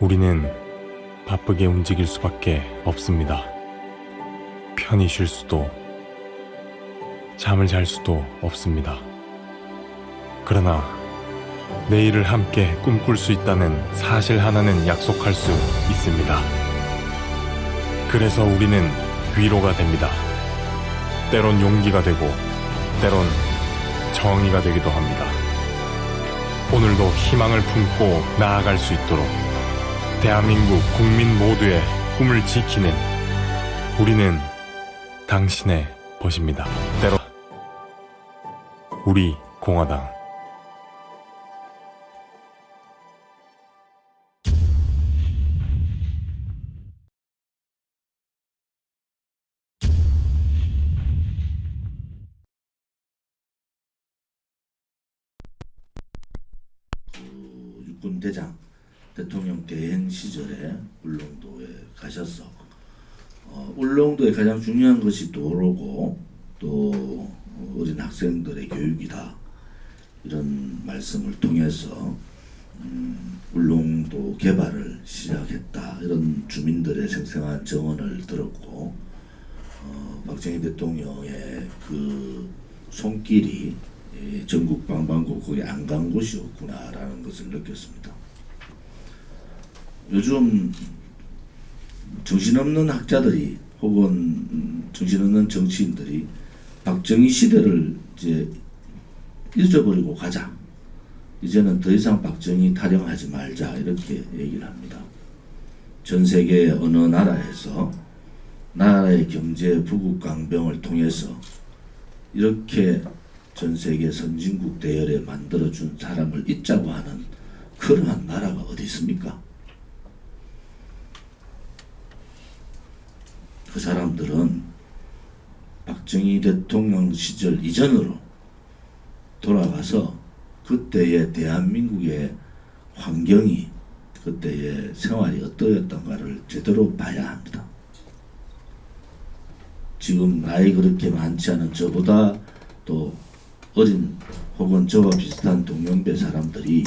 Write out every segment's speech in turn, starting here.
우리는 바쁘게 움직일 수밖에 없습니다. 편히 쉴 수도, 잠을 잘 수도 없습니다. 그러나 내일을 함께 꿈꿀 수 있다는 사실 하나는 약속할 수 있습니다. 그래서 우리는 위로가 됩니다. 때론 용기가 되고, 때론 정의가 되기도 합니다. 오늘도 희망을 품고 나아갈 수 있도록 대한민국 국민 모두의 꿈을 지키는 우리는 당신의 벗입니다. 때로 우리 공화당. 육군대장 대통령 대행 시절에 울릉도에 가셔서 울릉도에 가장 중요한 것이 도로고 또 어린 학생들의 교육이다, 이런 말씀을 통해서 울릉도 개발을 시작했다, 이런 주민들의 생생한 증언을 들었고, 박정희 대통령의 그 손길이 전국 방방곡곡에 안 간 곳이 없구나라는 것을 느꼈습니다. 요즘 정신없는 학자들이 혹은 정신없는 정치인들이 박정희 시대를 이제 잊어버리고 가자, 이제는 더 이상 박정희 타령하지 말자, 이렇게 얘기를 합니다. 전 세계 어느 나라에서 나라의 경제 부국강병을 통해서 이렇게 전 세계 선진국 대열에 만들어준 사람을 잊자고 하는 그러한 나라가 어디 있습니까? 그 사람들은 박정희 대통령 시절 이전으로 돌아가서 그때의 대한민국의 환경이, 그때의 생활이 어떠했던가를 제대로 봐야 합니다. 지금 나이 그렇게 많지 않은 저보다 또 어린 혹은 저와 비슷한 동년배 사람들이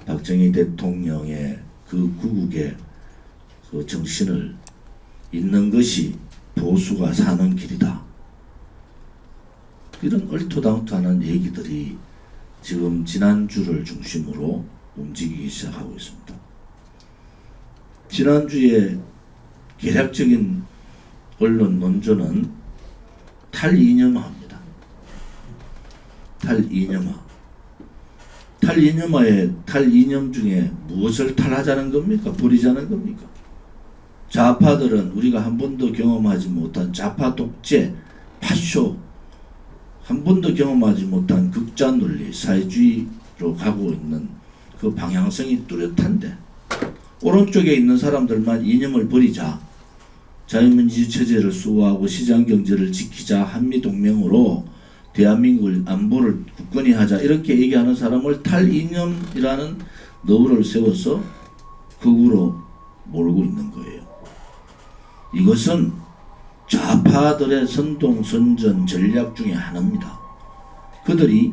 박정희 대통령의 그 구국의 그 정신을 잊는 것이 보수가 사는 길이다, 이런 얼토당토하는 얘기들이 지금 지난주를 중심으로 움직이기 시작하고 있습니다. 지난주에 개략적인 언론 논조는 탈이념화입니다. 탈이념 중에 무엇을 탈하자는 겁니까? 버리자는 겁니까? 좌파들은 우리가 한 번도 경험하지 못한 좌파 독재, 파쇼, 한 번도 경험하지 못한 극자 논리, 사회주의로 가고 있는 그 방향성이 뚜렷한데, 오른쪽에 있는 사람들만 이념을 버리자, 자유민주 체제를 수호하고 시장경제를 지키자, 한미동맹으로 대한민국을 안보를 굳건히 하자, 이렇게 얘기하는 사람을 탈이념이라는 너울을 세워서 극으로 몰고 있는 거예요. 이것은 좌파들의 선동선전 전략 중에 하나입니다. 그들이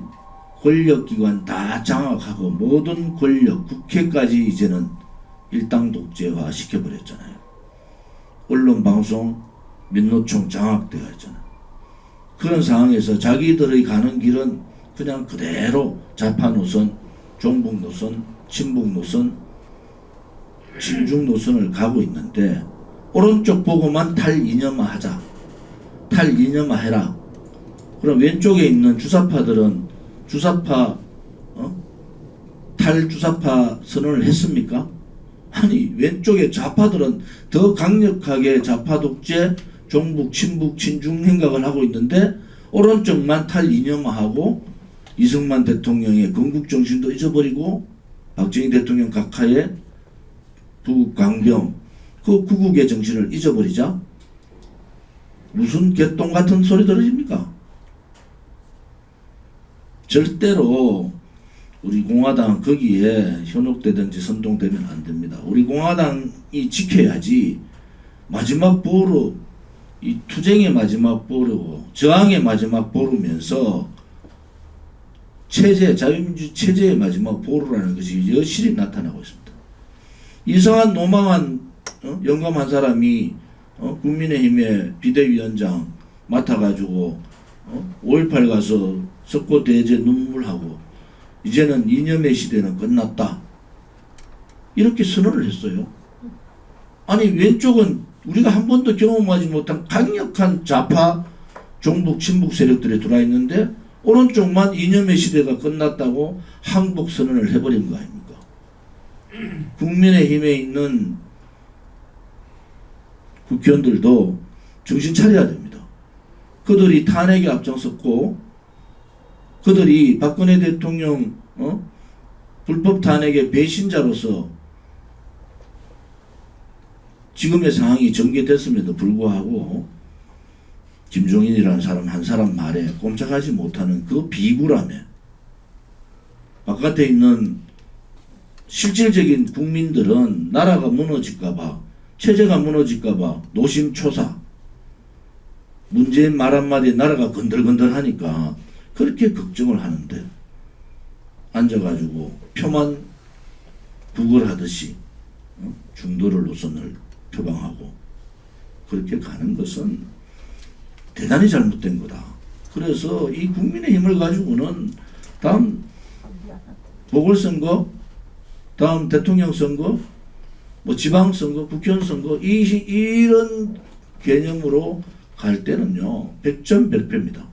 권력기관 다 장악하고 모든 권력, 국회까지 이제는 일당 독재화 시켜버렸잖아요. 언론방송, 민노총 장악되어 있잖아요. 그런 상황에서 자기들의 가는 길은 그냥 그대로 좌파 노선, 종북 노선, 친북 노선, 친중 노선을 가고 있는데, 오른쪽 보고만 탈이념화하자, 탈이념화해라. 그럼 왼쪽에 있는 주사파들은 주사파 탈주사파 선언을 했습니까? 아니, 왼쪽에 좌파들은 더 강력하게 좌파 독재, 종북, 친북, 친중 행각을 하고 있는데, 오른쪽만 탈이념화하고 이승만 대통령의 건국정신도 잊어버리고 박정희 대통령 각하의 부국강병, 그 구국의 정신을 잊어버리자 무슨 개똥 같은 소리 들으십니까? 절대로 우리 공화당 거기에 현혹되든지 선동되면 안 됩니다. 우리 공화당이 지켜야지. 마지막 보루, 이 투쟁의 마지막 보루고 저항의 마지막 보루면서 체제, 자유민주 체제의 마지막 보루라는 것이 여실히 나타나고 있습니다. 이상한 노망한 영감한 사람이 국민의힘의 비대위원장 맡아가지고 5.18 가서 석고대죄 눈물하고 이제는 이념의 시대는 끝났다 이렇게 선언을 했어요. 아니 왼쪽은 우리가 한 번도 경험하지 못한 강력한 좌파 종북 친북 세력들이 들어와 있는데 오른쪽만 이념의 시대가 끝났다고 항복 선언을 해버린 거 아닙니까? 국민의힘에 있는 국회의원들도 정신 차려야 됩니다. 그들이 탄핵에 앞장섰고 그들이 박근혜 대통령 불법 탄핵의 배신자로서 지금의 상황이 전개됐음에도 불구하고 김종인이라는 사람 한 사람 말에 꼼짝하지 못하는 그 비굴함에 바깥에 있는 실질적인 국민들은 나라가 무너질까봐 체제가 무너질까봐 노심초사 문재인 말 한마디에 나라가 건들건들하니까 그렇게 걱정을 하는데 앉아가지고 표만 구걸하듯이 중도를 노선을 표방하고 그렇게 가는 것은 대단히 잘못된 거다. 그래서 이 국민의힘을 가지고는 다음 보궐선거, 다음 대통령 선거, 뭐 지방선거, 국회의원 선거 이런 개념으로 갈 때는요 100점 100패입니다.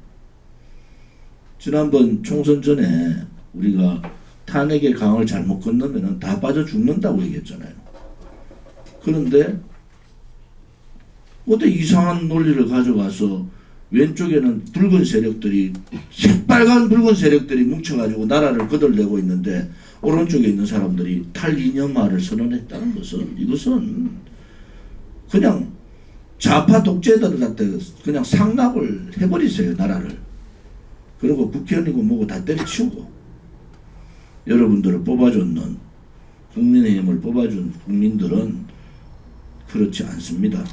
지난번 총선 전에 우리가 탄핵의 강을 잘못 건너면은 다 빠져 죽는다고 얘기했잖아요. 그런데 어떤 이상한 논리를 가져가서 왼쪽에는 붉은 세력들이 새빨간 붉은 세력들이 뭉쳐가지고 나라를 거들내고 있는데 오른쪽에 있는 사람들이 탈이념화를 선언했다는 것은 이것은 그냥 좌파 독재들한테 그냥 상납을 해버리세요 나라를. 그리고 국회의원이고 뭐고 다 때려치우고 여러분들을 뽑아줬는 국민의힘을 뽑아준 국민들은 그렇지 않습니다.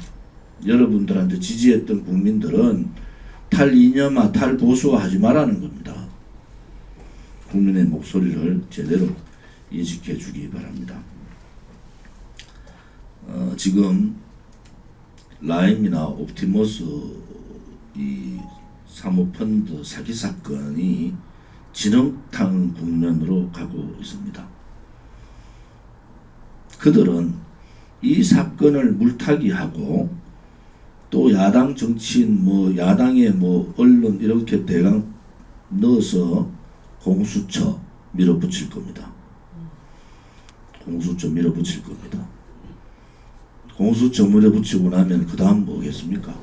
여러분들한테 지지했던 국민들은 탈이념화 탈보수화 하지 말라는 겁니다. 국민의 목소리를 제대로 인식해 주기 바랍니다. 지금 라임이나 옵티머스 이 사모펀드 사기 사건이 진흙탕 국면으로 가고 있습니다. 그들은 이 사건을 물타기하고 또 야당 정치인 뭐 야당의 뭐 언론 이렇게 대강 넣어서 공수처 밀어붙일 겁니다. 공수처 밀어붙일 겁니다. 공수처 밀어붙이고 나면 그 다음 뭐겠습니까?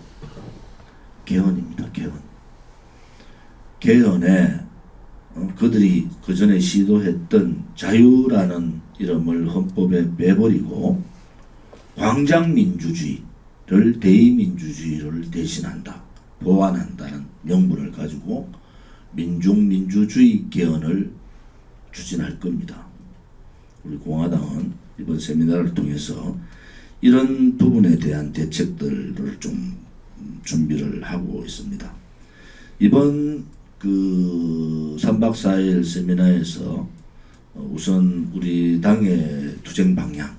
개헌입니다. 개헌에 그들이 그 전에 시도했던 자유라는 이름을 헌법에 빼버리고 광장민주주의를 대의민주주의를 대신한다, 보완한다는 명분을 가지고 민중민주주의 개헌을 추진할 겁니다. 우리 공화당은 이번 세미나를 통해서 이런 부분에 대한 대책들을 좀 준비를 하고 있습니다. 이번 그 3박 4일 세미나에서 우선 우리 당의 투쟁 방향,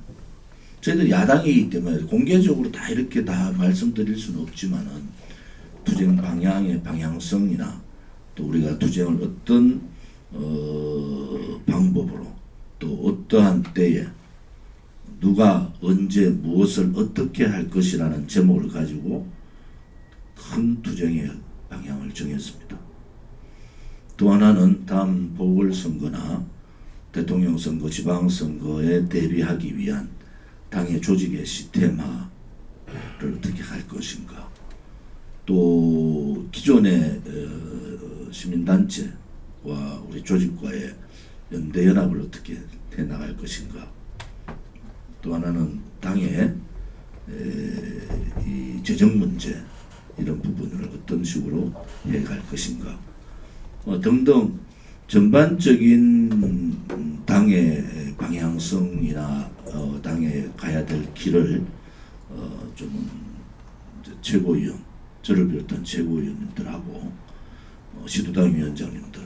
저희들 야당이기 때문에 공개적으로 다 이렇게 다 말씀드릴 수는 없지만은 투쟁 방향의 방향성이나 또 우리가 투쟁을 어떤 방법으로 또 어떠한 때에 누가 언제 무엇을 어떻게 할 것이라는 제목을 가지고 큰 투쟁의 방향을 정했습니다. 또 하나는 다음 보궐선거나 대통령 선거, 지방선거에 대비하기 위한 당의 조직의 시스템화를 어떻게 할 것인가, 또 기존의 시민단체와 우리 조직과의 연대연합을 어떻게 해나갈 것인가, 또 하나는 당의 이 재정 문제 이런 부분을 어떤 식으로 해갈 것인가 등등 전반적인 당의 방향성이나 당에 가야 될 길을 좀 최고위원, 저를 비롯한 최고위원님들하고 시도당 위원장님들,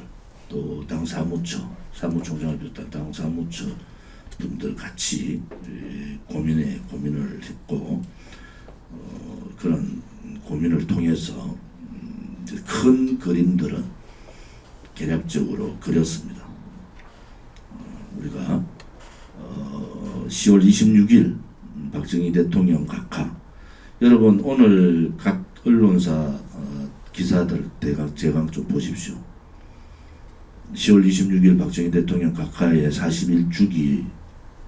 또 당 사무처, 사무총장을 비롯한 당 사무처 분들 같이 고민을 했고 그런 고민을 통해서 이제 큰 그림들은 개략적으로 그렸습니다. 우리가 10월 26일 박정희 대통령 각하, 여러분 오늘 각 언론사 기사들 대강 제강 좀 보십시오. 10월 26일 박정희 대통령 각하의 41주기가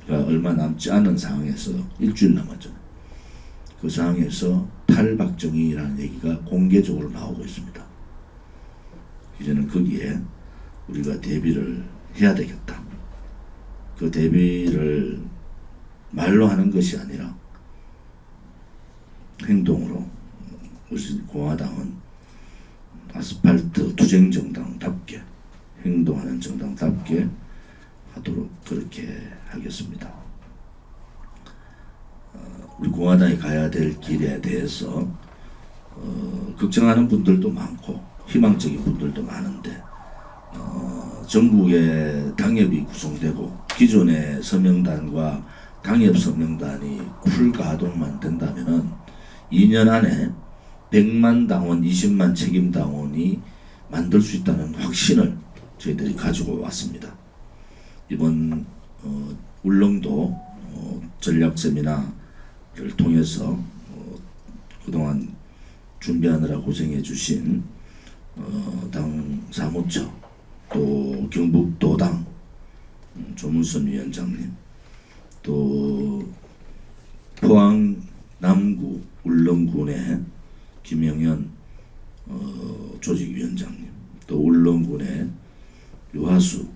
얼마 남지 않은 상황에서 일주일 남았잖아요. 그 상황에서 탈박정희라는 얘기가 공개적으로 나오고 있습니다. 이제는 거기에 우리가 대비를 해야 되겠다. 그 대비를 말로 하는 것이 아니라 행동으로 우리 공화당은 아스팔트 투쟁 정당답게 행동하는 정당답게 하도록 그렇게 하겠습니다. 우리 공화당이 가야 될 길에 대해서 걱정하는 분들도 많고 희망적인 분들도 많은데 전국에 당협이 구성되고 기존의 서명단과 당협 서명단이 풀가동만 된다면은 2년 안에 100만 당원, 20만 책임 당원이 만들 수 있다는 확신을 저희들이 가지고 왔습니다. 이번 울릉도 전략 세미나를 통해서 그동안 준비하느라 고생해 주신 당 사무처 또 경북도당 조문선 위원장님 또 포항 남구 울릉군의 김영현 조직위원장님 또 울릉군의 우하수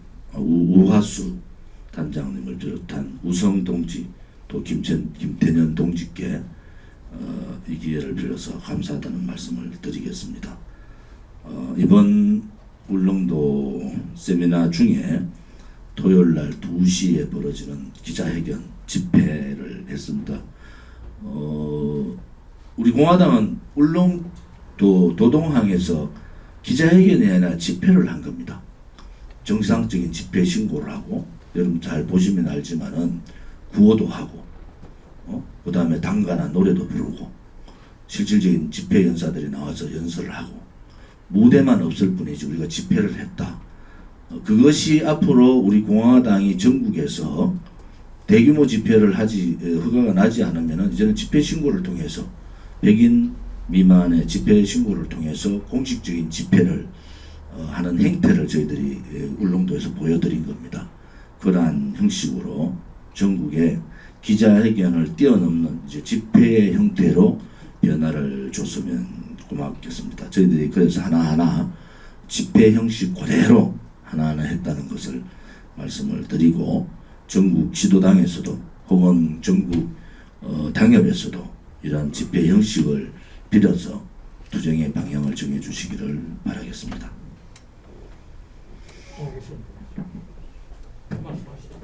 단장님을 비롯한 우성 동지 또 김태년 동지께 이 기회를 빌어서 감사하다는 말씀을 드리겠습니다. 이번 울릉도 세미나 중에 토요일날 2시에 벌어지는 기자회견 집회를 했습니다. 우리 공화당은 울릉도 도동항에서 기자회견이 아니라 집회를 한 겁니다. 정상적인 집회 신고를 하고 여러분 잘 보시면 알지만은 구호도 하고 그 다음에 당가나 노래도 부르고 실질적인 집회 연사들이 나와서 연설을 하고 무대만 없을 뿐이지 우리가 집회를 했다. 그것이 앞으로 우리 공화당이 전국에서 대규모 집회를 하지 허가가 나지 않으면은 이제는 집회 신고를 통해서 100인 미만의 집회 신고를 통해서 공식적인 집회를 하는 행태를 저희들이 울릉도에서 보여드린 겁니다. 그러한 형식으로 전국에 기자회견을 뛰어넘는 이제 집회의 형태로 변화를 줬으면 고맙겠습니다. 저희들이 그래서 하나하나 집회 형식 그대로 하나하나 했다는 것을 말씀을 드리고 전국 지도당에서도 혹은 전국 당협에서도 이러한 집회 형식을 빌어서 투쟁의 방향을 정해 주시기를 바라겠습니다. 말씀하시죠.